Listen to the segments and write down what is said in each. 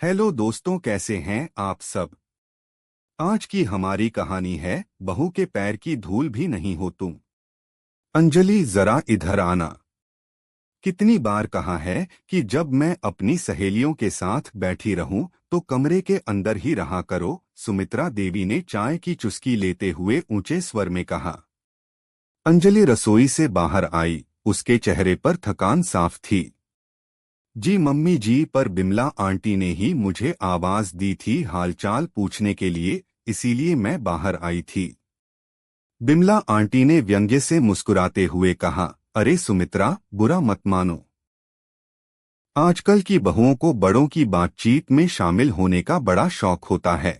Hello दोस्तों, कैसे हैं आप सब। आज की हमारी कहानी है बहू के पैर की धूल भी नहीं हो तुम। अंजलि, जरा इधर आना। कितनी बार कहा है कि जब मैं अपनी सहेलियों के साथ बैठी रहूं तो कमरे के अंदर ही रहा करो। सुमित्रा देवी ने चाय की चुस्की लेते हुए ऊंचे स्वर में कहा। अंजलि रसोई से बाहर आई। उसके चेहरे पर थकान साफ थी। जी मम्मी जी, पर बिमला आंटी ने ही मुझे आवाज दी थी हालचाल पूछने के लिए, इसीलिए मैं बाहर आई थी। बिमला आंटी ने व्यंग्य से मुस्कुराते हुए कहा। अरे सुमित्रा, बुरा मत मानो। आजकल की बहुओं को बड़ों की बातचीत में शामिल होने का बड़ा शौक होता है।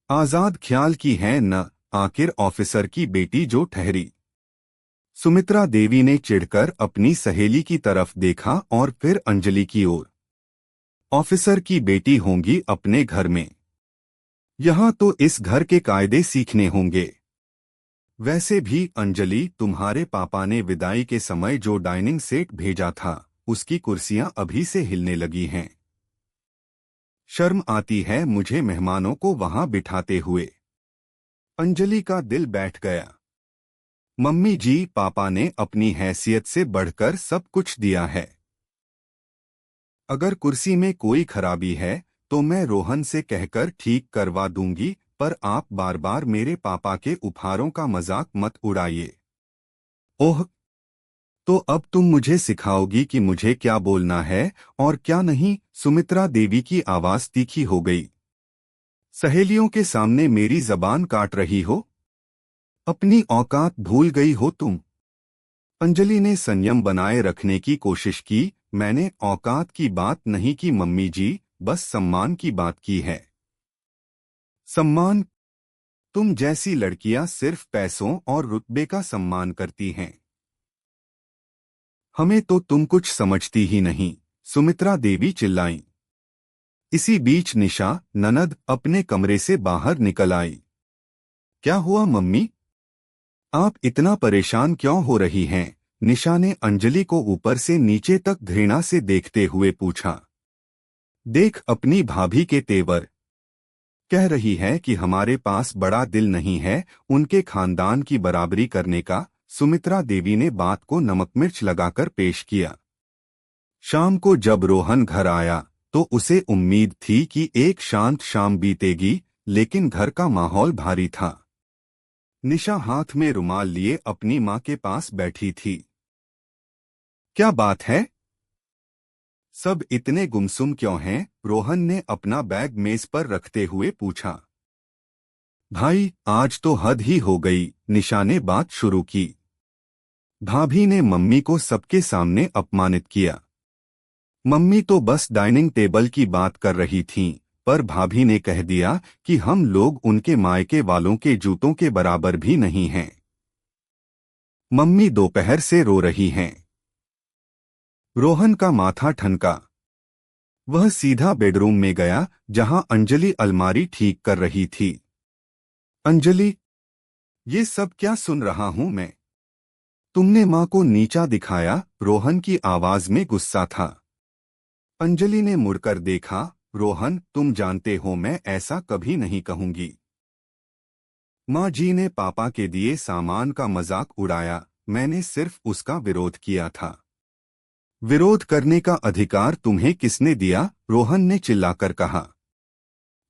आजाद ख्याल की है न, आखिर ऑफिसर की बेटी जो ठहरी। सुमित्रा देवी ने चिढ़कर अपनी सहेली की तरफ देखा और फिर अंजलि की ओर। ऑफिसर की बेटी होंगी अपने घर में। यहाँ तो इस घर के कायदे सीखने होंगे। वैसे भी अंजलि, तुम्हारे पापा ने विदाई के समय जो डाइनिंग सेट भेजा था उसकी कुर्सियां अभी से हिलने लगी हैं। शर्म आती है मुझे मेहमानों को वहां बिठाते हुए। अंजलि का दिल बैठ गया। मम्मी जी, पापा ने अपनी हैसियत से बढ़कर सब कुछ दिया है। अगर कुर्सी में कोई खराबी है तो मैं रोहन से कहकर ठीक करवा दूंगी, पर आप बार बार मेरे पापा के उपहारों का मजाक मत उड़ाइए। ओह, तो अब तुम मुझे सिखाओगी कि मुझे क्या बोलना है और क्या नहीं। सुमित्रा देवी की आवाज तीखी हो गई। सहेलियों के सामने मेरी जबान काट रही हो? अपनी औकात भूल गई हो तुम। अंजलि ने संयम बनाए रखने की कोशिश की। मैंने औकात की बात नहीं की मम्मी जी, बस सम्मान की बात की है। सम्मान? तुम जैसी लड़कियां सिर्फ पैसों और रुतबे का सम्मान करती हैं। हमें तो तुम कुछ समझती ही नहीं, सुमित्रा देवी चिल्लाईं। इसी बीच निशा, ननद, अपने कमरे से बाहर निकल आई। क्या हुआ मम्मी? आप इतना परेशान क्यों हो रही हैं? निशा ने अंजलि को ऊपर से नीचे तक घृणा से देखते हुए पूछा। देख अपनी भाभी के तेवर। कह रही है कि हमारे पास बड़ा दिल नहीं है उनके खानदान की बराबरी करने का। सुमित्रा देवी ने बात को नमक मिर्च लगाकर पेश किया। शाम को जब रोहन घर आया तो उसे उम्मीद थी कि एक शांत शाम बीतेगी, लेकिन घर का माहौल भारी था। निशा हाथ में रुमाल लिए अपनी माँ के पास बैठी थी। क्या बात है? सब इतने गुमसुम क्यों हैं? रोहन ने अपना बैग मेज पर रखते हुए पूछा। भाई, आज तो हद ही हो गई, निशा ने बात शुरू की। भाभी ने मम्मी को सबके सामने अपमानित किया। मम्मी तो बस डाइनिंग टेबल की बात कर रही थीं, पर भाभी ने कह दिया कि हम लोग उनके मायके वालों के जूतों के बराबर भी नहीं हैं। मम्मी दोपहर से रो रही हैं। रोहन का माथा ठनका। वह सीधा बेडरूम में गया जहां अंजलि अलमारी ठीक कर रही थी। अंजलि, ये सब क्या सुन रहा हूं मैं? तुमने मां को नीचा दिखाया। रोहन की आवाज में गुस्सा था। अंजलि ने मुड़कर देखा। रोहन, तुम जानते हो मैं ऐसा कभी नहीं कहूंगी। माँ जी ने पापा के दिए सामान का मजाक उड़ाया, मैंने सिर्फ उसका विरोध किया था। विरोध करने का अधिकार तुम्हें किसने दिया? रोहन ने चिल्लाकर कहा।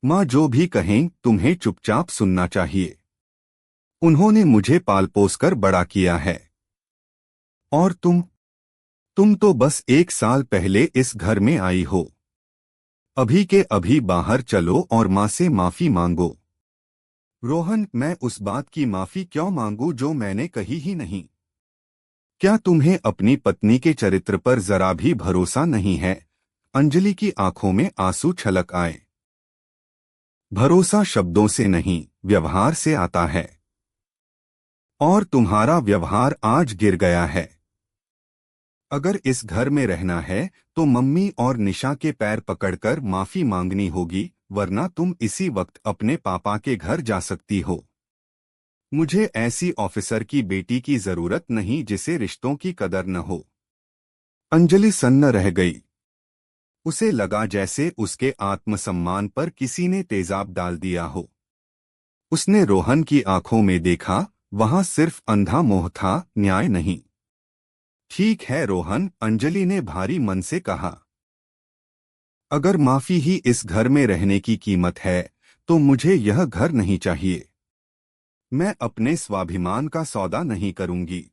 माँ जो भी कहें तुम्हें चुपचाप सुनना चाहिए। उन्होंने मुझे पाल पोस कर बड़ा किया है। और तुम तो बस 1 साल पहले इस घर में आई हो। अभी के अभी बाहर चलो और माँ से माफी मांगो। रोहन, मैं उस बात की माफी क्यों मांगू जो मैंने कही ही नहीं? क्या तुम्हें अपनी पत्नी के चरित्र पर जरा भी भरोसा नहीं है? अंजलि की आंखों में आंसू छलक आए। भरोसा शब्दों से नहीं, व्यवहार से आता है। और तुम्हारा व्यवहार आज गिर गया है। अगर इस घर में रहना है तो मम्मी और निशा के पैर पकड़कर माफी मांगनी होगी, वरना तुम इसी वक्त अपने पापा के घर जा सकती हो। मुझे ऐसी ऑफिसर की बेटी की जरूरत नहीं जिसे रिश्तों की कदर न हो। अंजलि सन्न रह गई। उसे लगा जैसे उसके आत्मसम्मान पर किसी ने तेजाब डाल दिया हो। उसने रोहन की आंखों में देखा, वहां सिर्फ अंधा मोह था, न्याय नहीं। ठीक है रोहन, अंजलि ने भारी मन से कहा। अगर माफी ही इस घर में रहने की कीमत है, तो मुझे यह घर नहीं चाहिए। मैं अपने स्वाभिमान का सौदा नहीं करूंगी।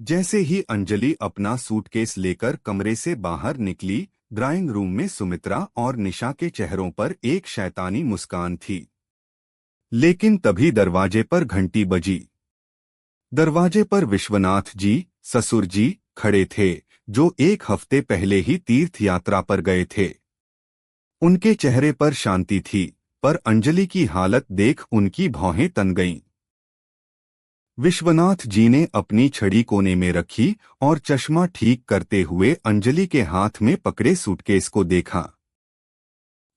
जैसे ही अंजलि अपना सूटकेस लेकर कमरे से बाहर निकली, ड्राइंग रूम में सुमित्रा और निशा के चेहरों पर एक शैतानी मुस्कान थी। लेकिन तभी दरवाजे पर घंटी बजी। दरवाजे पर विश्वनाथ जी, ससुर जी, खड़े थे, जो एक हफ्ते पहले ही तीर्थ यात्रा पर गए थे। उनके चेहरे पर शांति थी, पर अंजलि की हालत देख उनकी भौहें तन गईं। विश्वनाथ जी ने अपनी छड़ी कोने में रखी और चश्मा ठीक करते हुए अंजलि के हाथ में पकड़े सूटकेस को देखा।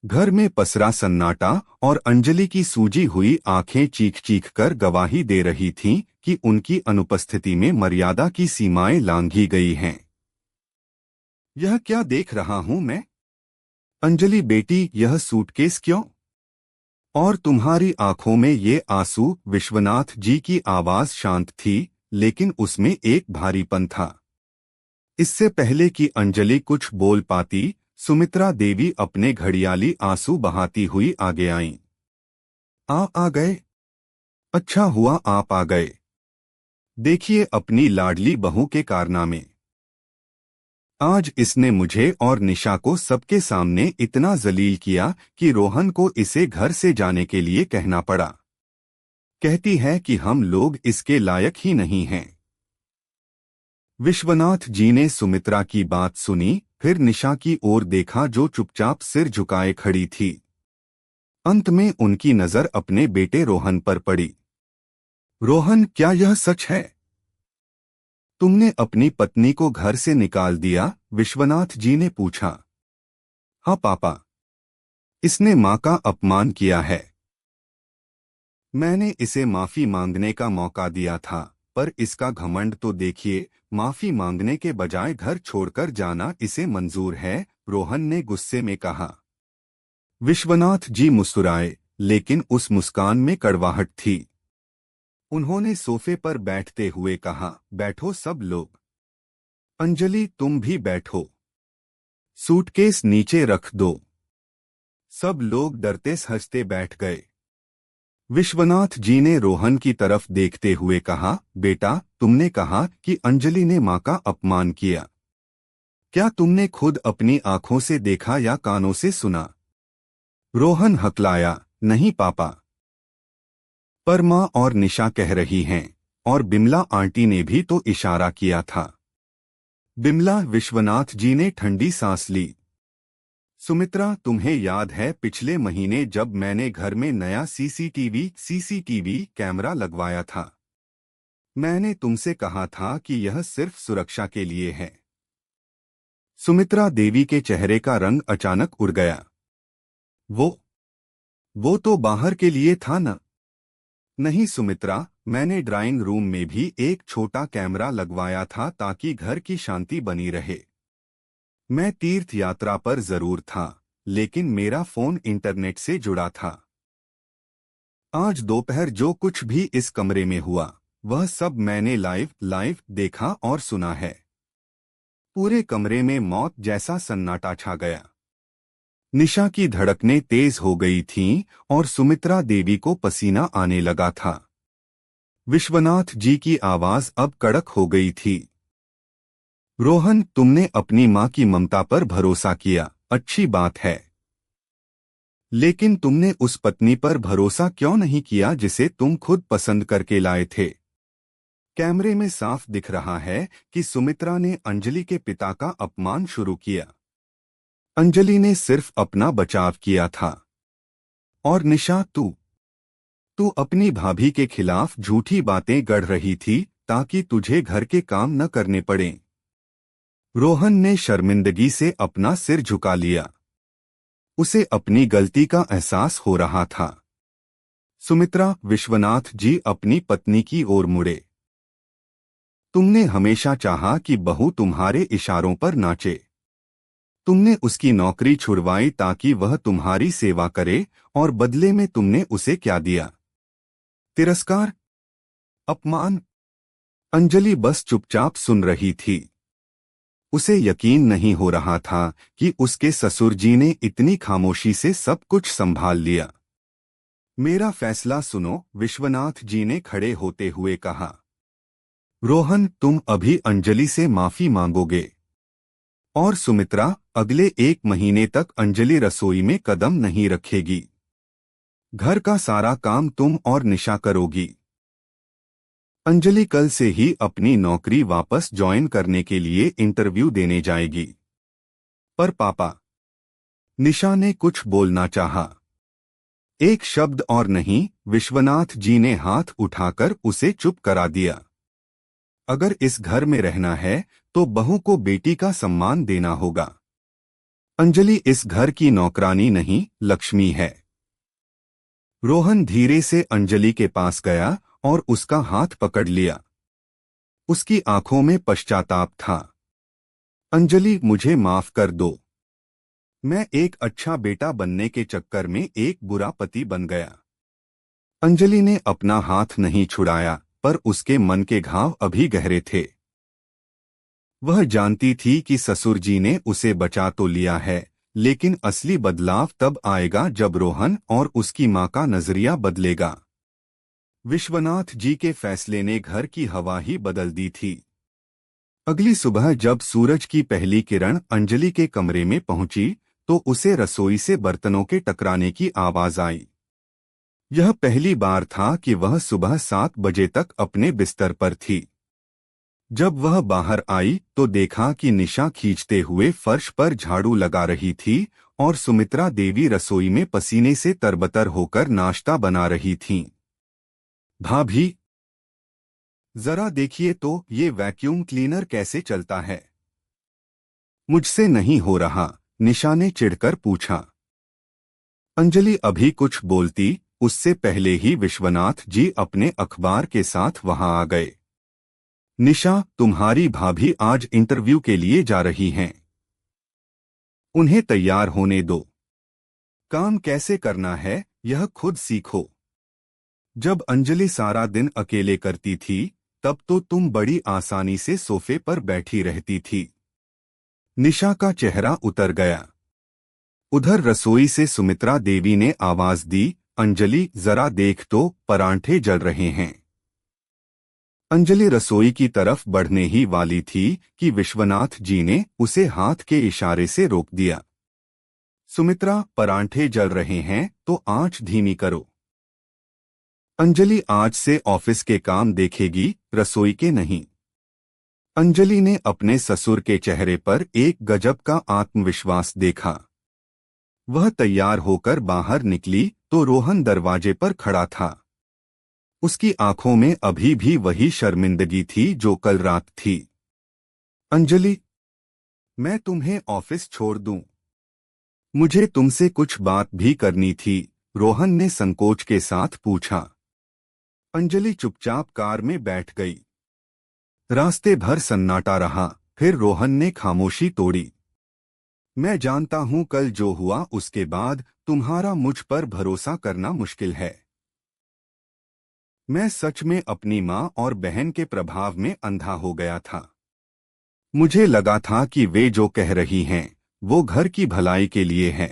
घर में पसरा सन्नाटा और अंजलि की सूजी हुई आंखें चीख चीख कर गवाही दे रही थीं कि उनकी अनुपस्थिति में मर्यादा की सीमाएं लांघी गई हैं। यह क्या देख रहा हूं मैं? अंजलि बेटी, यह सूटकेस क्यों? और तुम्हारी आंखों में ये आंसू? विश्वनाथ जी की आवाज शांत थी, लेकिन उसमें एक भारीपन था। इससे पहले कि अंजलि कुछ बोल पाती, सुमित्रा देवी अपने घड़ियाली आंसू बहाती हुई आगे आईं। आ गए? अच्छा हुआ आप आ गए। देखिए अपनी लाडली बहू के कारनामे। आज इसने मुझे और निशा को सबके सामने इतना जलील किया कि रोहन को इसे घर से जाने के लिए कहना पड़ा। कहती है कि हम लोग इसके लायक ही नहीं हैं। विश्वनाथ जी ने सुमित्रा की बात सुनी, फिर निशा की ओर देखा जो चुपचाप सिर झुकाए खड़ी थी। अंत में उनकी नजर अपने बेटे रोहन पर पड़ी। रोहन, क्या यह सच है? तुमने अपनी पत्नी को घर से निकाल दिया? विश्वनाथ जी ने पूछा। हाँ पापा, इसने मां का अपमान किया है। मैंने इसे माफी मांगने का मौका दिया था, पर इसका घमंड तो देखिए, माफी मांगने के बजाय घर छोड़कर जाना इसे मंजूर है, रोहन ने गुस्से में कहा। विश्वनाथ जी मुस्कुराए, लेकिन उस मुस्कान में कड़वाहट थी। उन्होंने सोफे पर बैठते हुए कहा, बैठो सब लोग। अंजलि, तुम भी बैठो। सूटकेस नीचे रख दो। सब लोग डरते हंसते बैठ गए। विश्वनाथ जी ने रोहन की तरफ देखते हुए कहा, बेटा, तुमने कहा कि अंजलि ने मां का अपमान किया। क्या तुमने खुद अपनी आंखों से देखा या कानों से सुना? रोहन हकलाया, नहीं पापा। पर मां और निशा कह रही हैं, और बिमला आंटी ने भी तो इशारा किया था। बिमला? विश्वनाथ जी ने ठंडी सांस ली। सुमित्रा, तुम्हें याद है पिछले महीने जब मैंने घर में नया सीसीटीवी कैमरा लगवाया था? मैंने तुमसे कहा था कि यह सिर्फ सुरक्षा के लिए है। सुमित्रा देवी के चेहरे का रंग अचानक उड़ गया। वो तो बाहर के लिए था न? नहीं सुमित्रा, मैंने ड्राइंग रूम में भी एक छोटा कैमरा लगवाया था ताकि घर की शांति बनी रहे। मैं तीर्थ यात्रा पर जरूर था, लेकिन मेरा फोन इंटरनेट से जुड़ा था। आज दोपहर जो कुछ भी इस कमरे में हुआ, वह सब मैंने लाइव देखा और सुना है। पूरे कमरे में मौत जैसा सन्नाटा छा गया। निशा की धड़कनें तेज हो गई थीं और सुमित्रा देवी को पसीना आने लगा था। विश्वनाथ जी की आवाज अब कड़क हो गई थी। रोहन, तुमने अपनी मां की ममता पर भरोसा किया, अच्छी बात है। लेकिन तुमने उस पत्नी पर भरोसा क्यों नहीं किया जिसे तुम खुद पसंद करके लाए थे? कैमरे में साफ दिख रहा है कि सुमित्रा ने अंजलि के पिता का अपमान शुरू किया। अंजलि ने सिर्फ अपना बचाव किया था। और निशा, तू अपनी भाभी के खिलाफ झूठी बातें गढ़ रही थी ताकि तुझे घर के काम न करने पड़ें। रोहन ने शर्मिंदगी से अपना सिर झुका लिया। उसे अपनी गलती का एहसास हो रहा था। सुमित्रा, विश्वनाथ जी अपनी पत्नी की ओर मुड़े। तुमने हमेशा चाहा कि बहू तुम्हारे इशारों पर नाचे। तुमने उसकी नौकरी छुड़वाई ताकि वह तुम्हारी सेवा करे, और बदले में तुमने उसे क्या दिया? तिरस्कार, अपमान। अंजलि बस चुपचाप सुन रही थी। उसे यकीन नहीं हो रहा था कि उसके ससुर जी ने इतनी खामोशी से सब कुछ संभाल लिया। मेरा फैसला सुनो, विश्वनाथ जी ने खड़े होते हुए कहा। रोहन, तुम अभी अंजलि से माफी मांगोगे। और सुमित्रा, अगले 1 महीने तक अंजलि रसोई में कदम नहीं रखेगी। घर का सारा काम तुम और निशा करोगी। अंजलि कल से ही अपनी नौकरी वापस ज्वाइन करने के लिए इंटरव्यू देने जाएगी। पर पापा, निशा ने कुछ बोलना चाहा। एक शब्द और नहीं, विश्वनाथ जी ने हाथ उठाकर उसे चुप करा दिया। अगर इस घर में रहना है तो बहू को बेटी का सम्मान देना होगा। अंजलि इस घर की नौकरानी नहीं, लक्ष्मी है। रोहन धीरे से अंजलि के पास गया और उसका हाथ पकड़ लिया। उसकी आंखों में पश्चाताप था। अंजलि, मुझे माफ कर दो। मैं एक अच्छा बेटा बनने के चक्कर में एक बुरा पति बन गया। अंजलि ने अपना हाथ नहीं छुड़ाया, पर उसके मन के घाव अभी गहरे थे। वह जानती थी कि ससुर जी ने उसे बचा तो लिया है, लेकिन असली बदलाव तब आएगा जब रोहन और उसकी मां का नजरिया बदलेगा। विश्वनाथ जी के फैसले ने घर की हवा ही बदल दी थी। अगली सुबह जब सूरज की पहली किरण अंजलि के कमरे में पहुंची, तो उसे रसोई से बर्तनों के टकराने की आवाज आई। यह पहली बार था कि वह सुबह 7 बजे तक अपने बिस्तर पर थी। जब वह बाहर आई तो देखा कि निशा खींचते हुए फर्श पर झाड़ू लगा रही थी और सुमित्रा देवी रसोई में पसीने से तरबतर होकर नाश्ता बना रही थीं। भाभी, जरा देखिए तो ये वैक्यूम क्लीनर कैसे चलता है। मुझसे नहीं हो रहा, निशा ने चिढ़कर पूछा। अंजलि अभी कुछ बोलती, उससे पहले ही विश्वनाथ जी अपने अखबार के साथ वहां आ गए। निशा, तुम्हारी भाभी आज इंटरव्यू के लिए जा रही हैं। उन्हें तैयार होने दो। काम कैसे करना है यह खुद सीखो। जब अंजलि सारा दिन अकेले करती थी, तब तो तुम बड़ी आसानी से सोफे पर बैठी रहती थी। निशा का चेहरा उतर गया। उधर रसोई से सुमित्रा देवी ने आवाज दी, अंजलि जरा देख तो, परांठे जल रहे हैं। अंजलि रसोई की तरफ बढ़ने ही वाली थी कि विश्वनाथ जी ने उसे हाथ के इशारे से रोक दिया। सुमित्रा, परांठे जल रहे हैं तो आंच धीमी करो। अंजलि आज से ऑफिस के काम देखेगी, रसोई के नहीं। अंजलि ने अपने ससुर के चेहरे पर एक गजब का आत्मविश्वास देखा। वह तैयार होकर बाहर निकली तो रोहन दरवाजे पर खड़ा था। उसकी आंखों में अभी भी वही शर्मिंदगी थी जो कल रात थी। अंजलि, मैं तुम्हें ऑफिस छोड़ दूं? मुझे तुमसे कुछ बात भी करनी थी, रोहन ने संकोच के साथ पूछा। अंजलि चुपचाप कार में बैठ गई। रास्ते भर सन्नाटा रहा, फिर रोहन ने खामोशी तोड़ी। मैं जानता हूं कल जो हुआ उसके बाद तुम्हारा मुझ पर भरोसा करना मुश्किल है। मैं सच में अपनी मां और बहन के प्रभाव में अंधा हो गया था। मुझे लगा था कि वे जो कह रही हैं, वो घर की भलाई के लिए है।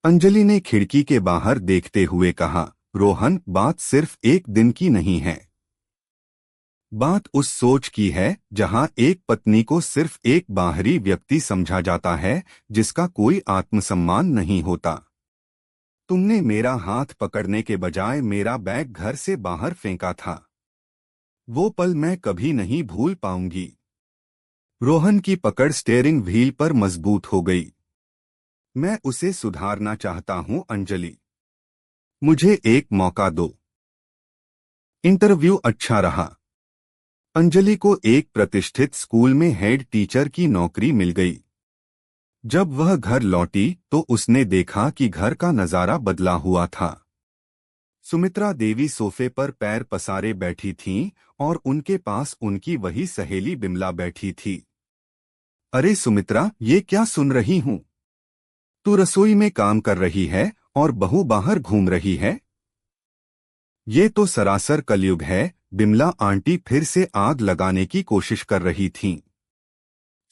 अंजलि ने खिड़की के बाहर देखते हुए कहा, रोहन, बात सिर्फ एक दिन की नहीं है। बात उस सोच की है जहां एक पत्नी को सिर्फ एक बाहरी व्यक्ति समझा जाता है, जिसका कोई आत्मसम्मान नहीं होता। तुमने मेरा हाथ पकड़ने के बजाय मेरा बैग घर से बाहर फेंका था। वो पल मैं कभी नहीं भूल पाऊंगी। रोहन की पकड़ स्टीयरिंग व्हील पर मजबूत हो गई। मैं उसे सुधारना चाहता हूं अंजलि। मुझे एक मौका दो। इंटरव्यू अच्छा रहा। अंजलि को एक प्रतिष्ठित स्कूल में हेड टीचर की नौकरी मिल गई। जब वह घर लौटी तो उसने देखा कि घर का नजारा बदला हुआ था। सुमित्रा देवी सोफे पर पैर पसारे बैठी थीं और उनके पास उनकी वही सहेली बिमला बैठी थी। अरे सुमित्रा, ये क्या सुन रही हूँ? तू रसोई में काम कर रही है और बहू बाहर घूम रही है। ये तो सरासर कलयुग है। बिमला आंटी फिर से आग लगाने की कोशिश कर रही थीं।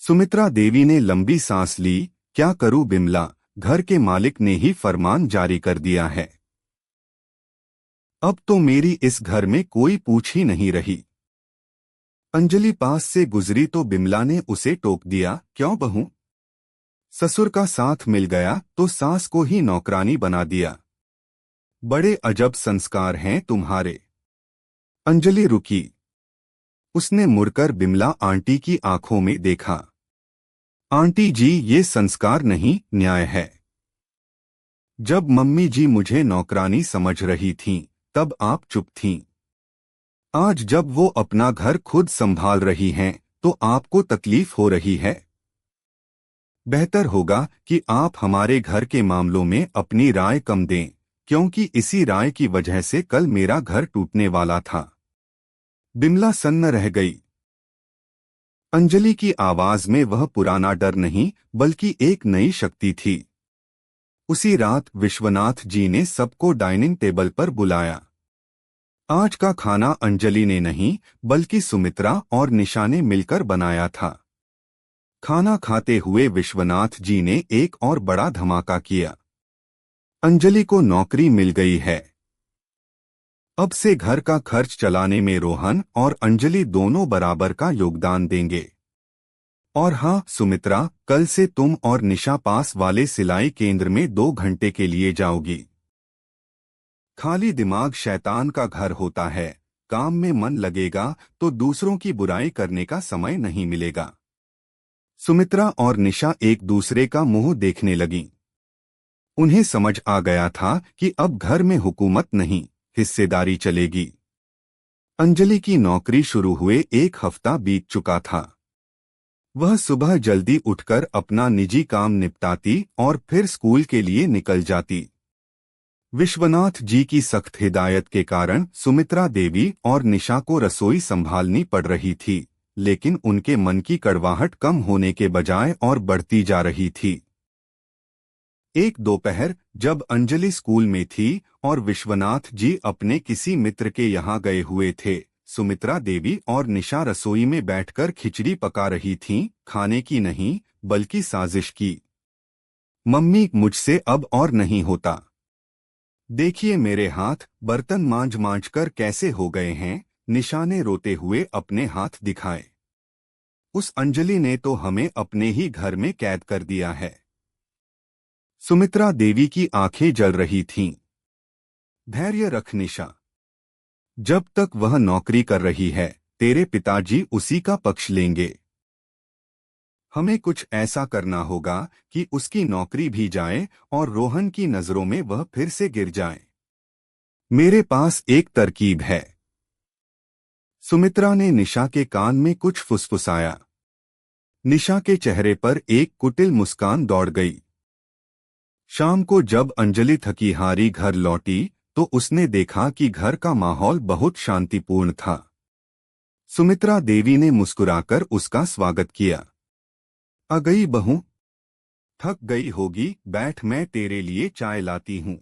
सुमित्रा देवी ने लंबी सांस ली। क्या करूं बिमला, घर के मालिक ने ही फरमान जारी कर दिया है। अब तो मेरी इस घर में कोई पूछ ही नहीं रही। अंजलि पास से गुजरी तो बिमला ने उसे टोक दिया, क्यों बहू? ससुर का साथ मिल गया तो सास को ही नौकरानी बना दिया। बड़े अजब संस्कार हैं तुम्हारे। अंजलि रुकी। उसने मुड़कर बिमला आंटी की आंखों में देखा। आंटी जी, ये संस्कार नहीं, न्याय है। जब मम्मी जी मुझे नौकरानी समझ रही थीं, तब आप चुप थीं। आज जब वो अपना घर खुद संभाल रही हैं, तो आपको तकलीफ हो रही है। बेहतर होगा कि आप हमारे घर के मामलों में अपनी राय कम दें, क्योंकि इसी राय की वजह से कल मेरा घर टूटने वाला था। बिमला सन्न रह गई। अंजलि की आवाज में वह पुराना डर नहीं, बल्कि एक नई शक्ति थी। उसी रात विश्वनाथ जी ने सबको डाइनिंग टेबल पर बुलाया। आज का खाना अंजलि ने नहीं, बल्कि सुमित्रा और निशा ने मिलकर बनाया था। खाना खाते हुए विश्वनाथ जी ने एक और बड़ा धमाका किया। अंजलि को नौकरी मिल गई है। अब से घर का खर्च चलाने में रोहन और अंजलि दोनों बराबर का योगदान देंगे। और हाँ सुमित्रा, कल से तुम और निशा पास वाले सिलाई केंद्र में 2 घंटे के लिए जाओगी। खाली दिमाग शैतान का घर होता है। काम में मन लगेगा तो दूसरों की बुराई करने का समय नहीं मिलेगा। सुमित्रा और निशा एक दूसरे का मुंह देखने लगीं। उन्हें समझ आ गया था कि अब घर में हुकूमत नहीं, हिस्सेदारी चलेगी। अंजलि की नौकरी शुरू हुए 1 हफ्ता बीत चुका था। वह सुबह जल्दी उठकर अपना निजी काम निपटाती और फिर स्कूल के लिए निकल जाती। विश्वनाथ जी की सख्त हिदायत के कारण सुमित्रा देवी और निशा को रसोई संभालनी पड़ रही थी, लेकिन उनके मन की कड़वाहट कम होने के बजाय और बढ़ती जा रही थी। एक दोपहर जब अंजलि स्कूल में थी और विश्वनाथ जी अपने किसी मित्र के यहाँ गए हुए थे, सुमित्रा देवी और निशा रसोई में बैठकर खिचड़ी पका रही थीं, खाने की नहीं, बल्कि साजिश की। मम्मी, मुझसे अब और नहीं होता। देखिए मेरे हाथ बर्तन मांझ मांझ कर कैसे हो गए हैं। निशा ने रोते हुए अपने हाथ दिखाए। उस अंजलि ने तो हमें अपने ही घर में कैद कर दिया है। सुमित्रा देवी की आंखें जल रही थीं। धैर्य रख निशा। जब तक वह नौकरी कर रही है, तेरे पिताजी उसी का पक्ष लेंगे। हमें कुछ ऐसा करना होगा कि उसकी नौकरी भी जाए और रोहन की नजरों में वह फिर से गिर जाए। मेरे पास एक तरकीब है। सुमित्रा ने निशा के कान में कुछ फुसफुसाया। निशा के चेहरे पर एक कुटिल मुस्कान दौड़ गई। शाम को जब अंजलि थकी हारी घर लौटी, तो उसने देखा कि घर का माहौल बहुत शांतिपूर्ण था। सुमित्रा देवी ने मुस्कुराकर उसका स्वागत किया। आ गई बहू? थक गई होगी, बैठ, मैं तेरे लिए चाय लाती हूँ।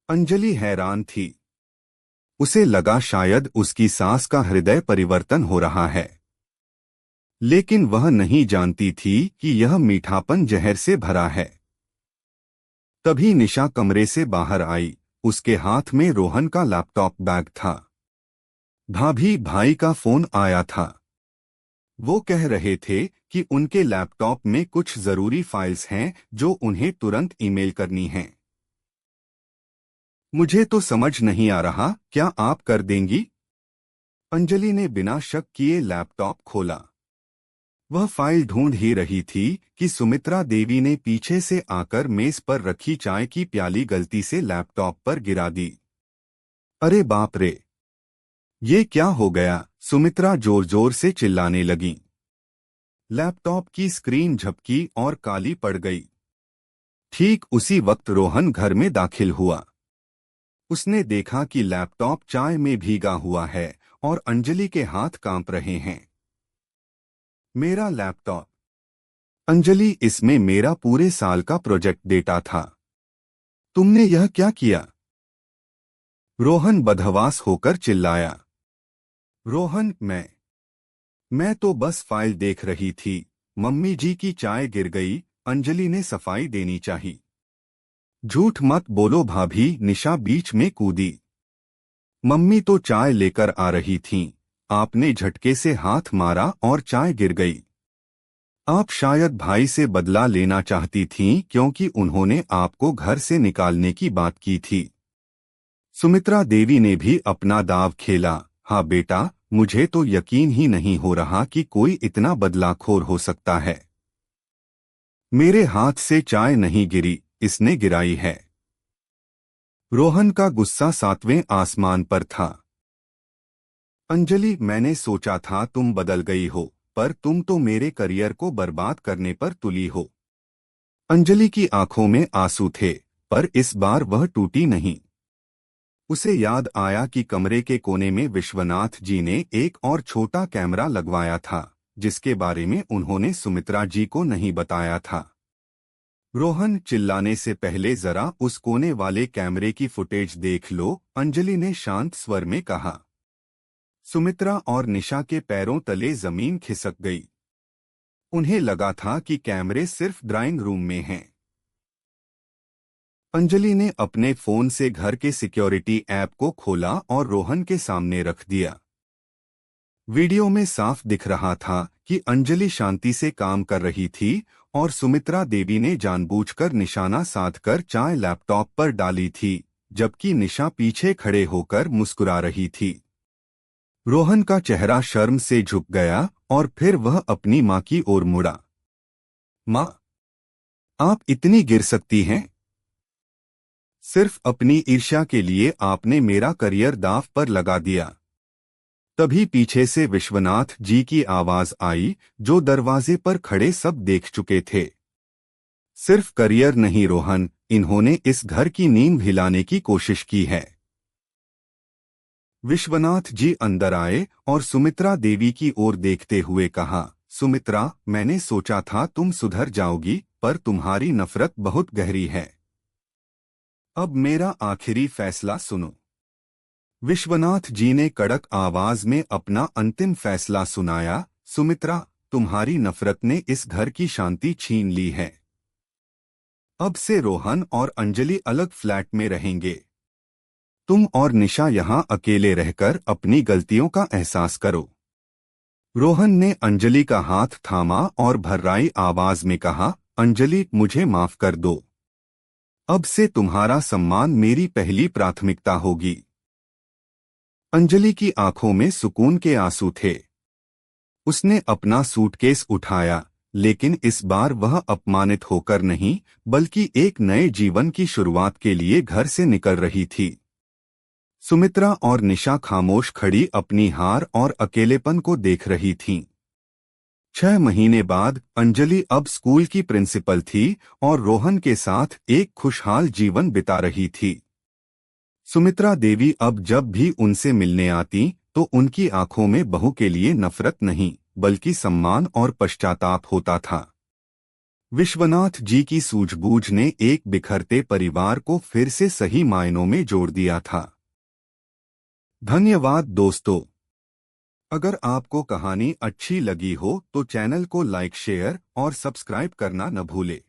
अंजलि हैरान थी। उसे लगा शायद उसकी सास का हृदय परिवर्तन हो रहा है, लेकिन वह नहीं जानती थी कि यह मीठापन जहर से भरा है। तभी निशा कमरे से बाहर आई। उसके हाथ में रोहन का लैपटॉप बैग था। भाभी, भाई का फोन आया था। वो कह रहे थे कि उनके लैपटॉप में कुछ जरूरी फाइल्स हैं जो उन्हें तुरंत ईमेल करनी हैं। मुझे तो समझ नहीं आ रहा, क्या आप कर देंगी? अंजलि ने बिना शक किए लैपटॉप खोला। वह फाइल ढूंढ ही रही थी कि सुमित्रा देवी ने पीछे से आकर मेज पर रखी चाय की प्याली गलती से लैपटॉप पर गिरा दी। अरे बाप रे! ये क्या हो गया? सुमित्रा जोर जोर से चिल्लाने लगी। लैपटॉप की स्क्रीन झपकी और काली पड़ गई। ठीक उसी वक्त रोहन घर में दाखिल हुआ। उसने देखा कि लैपटॉप चाय में भीगा हुआ है और अंजलि के हाथ कांप रहे हैं। मेरा लैपटॉप! अंजलि, इसमें मेरा पूरे साल का प्रोजेक्ट डेटा था। तुमने यह क्या किया? रोहन बदहवास होकर चिल्लाया। रोहन, मैं तो बस फाइल देख रही थी। मम्मी जी की चाय गिर गई। अंजलि ने सफाई देनी चाहिए। झूठ मत बोलो भाभी, निशा बीच में कूदी। मम्मी तो चाय लेकर आ रही थीं। आपने झटके से हाथ मारा और चाय गिर गई। आप शायद भाई से बदला लेना चाहती थीं क्योंकि उन्होंने आपको घर से निकालने की बात की थी। सुमित्रा देवी ने भी अपना दाव खेला। हाँ बेटा, मुझे तो यकीन ही नहीं हो रहा कि कोई इतना बदलाखोर हो सकता है। मेरे हाथ से चाय नहीं गिरी, इसने गिराई है। रोहन का गुस्सा 7वें आसमान पर था। अंजलि, मैंने सोचा था तुम बदल गई हो, पर तुम तो मेरे करियर को बर्बाद करने पर तुली हो। अंजलि की आंखों में आंसू थे, पर इस बार वह टूटी नहीं। उसे याद आया कि कमरे के कोने में विश्वनाथ जी ने एक और छोटा कैमरा लगवाया था, जिसके बारे में उन्होंने सुमित्रा जी को नहीं बताया था। रोहन, चिल्लाने से पहले जरा उस कोने वाले कैमरे की फुटेज देख लो, अंजलि ने शांत स्वर में कहा। सुमित्रा और निशा के पैरों तले जमीन खिसक गई। उन्हें लगा था कि कैमरे सिर्फ ड्राइंग रूम में हैं। अंजलि ने अपने फोन से घर के सिक्योरिटी ऐप को खोला और रोहन के सामने रख दिया। वीडियो में साफ दिख रहा था कि अंजलि शांति से काम कर रही थी और सुमित्रा देवी ने जानबूझकर निशाना साधकर चाय लैपटॉप पर डाली थी, जबकि निशा पीछे खड़े होकर मुस्कुरा रही थी। रोहन का चेहरा शर्म से झुक गया और फिर वह अपनी मां की ओर मुड़ा। मां, आप इतनी गिर सकती हैं? सिर्फ अपनी ईर्ष्या के लिए आपने मेरा करियर दांव पर लगा दिया। तभी पीछे से विश्वनाथ जी की आवाज आई, जो दरवाजे पर खड़े सब देख चुके थे। सिर्फ करियर नहीं रोहन, इन्होंने इस घर की नींव हिलाने की कोशिश की है। विश्वनाथ जी अंदर आए और सुमित्रा देवी की ओर देखते हुए कहा, सुमित्रा, मैंने सोचा था तुम सुधर जाओगी, पर तुम्हारी नफरत बहुत गहरी है। अब मेरा आखिरी फैसला सुनो। विश्वनाथ जी ने कड़क आवाज में अपना अंतिम फैसला सुनाया। सुमित्रा, तुम्हारी नफरत ने इस घर की शांति छीन ली है। अब से रोहन और अंजलि अलग फ्लैट में रहेंगे। तुम और निशा यहाँ अकेले रहकर अपनी गलतियों का एहसास करो। रोहन ने अंजलि का हाथ थामा और भर्राई आवाज में कहा, अंजलि, मुझे माफ कर दो। अब से तुम्हारा सम्मान मेरी पहली प्राथमिकता होगी। अंजलि की आंखों में सुकून के आंसू थे। उसने अपना सूटकेस उठाया, लेकिन इस बार वह अपमानित होकर नहीं, बल्कि एक नए जीवन की शुरुआत के लिए घर से निकल रही थी। सुमित्रा और निशा खामोश खड़ी अपनी हार और अकेलेपन को देख रही थीं। 6 महीने बाद अंजलि अब स्कूल की प्रिंसिपल थी और रोहन के साथ एक खुशहाल जीवन बिता रही थी। सुमित्रा देवी अब जब भी उनसे मिलने आती तो उनकी आंखों में बहू के लिए नफरत नहीं, बल्कि सम्मान और पश्चाताप होता था। विश्वनाथ जी की सूझबूझ ने एक बिखरते परिवार को फिर से सही मायनों में जोड़ दिया था। धन्यवाद दोस्तों। अगर आपको कहानी अच्छी लगी हो तो चैनल को लाइक, शेयर और सब्सक्राइब करना न भूलें।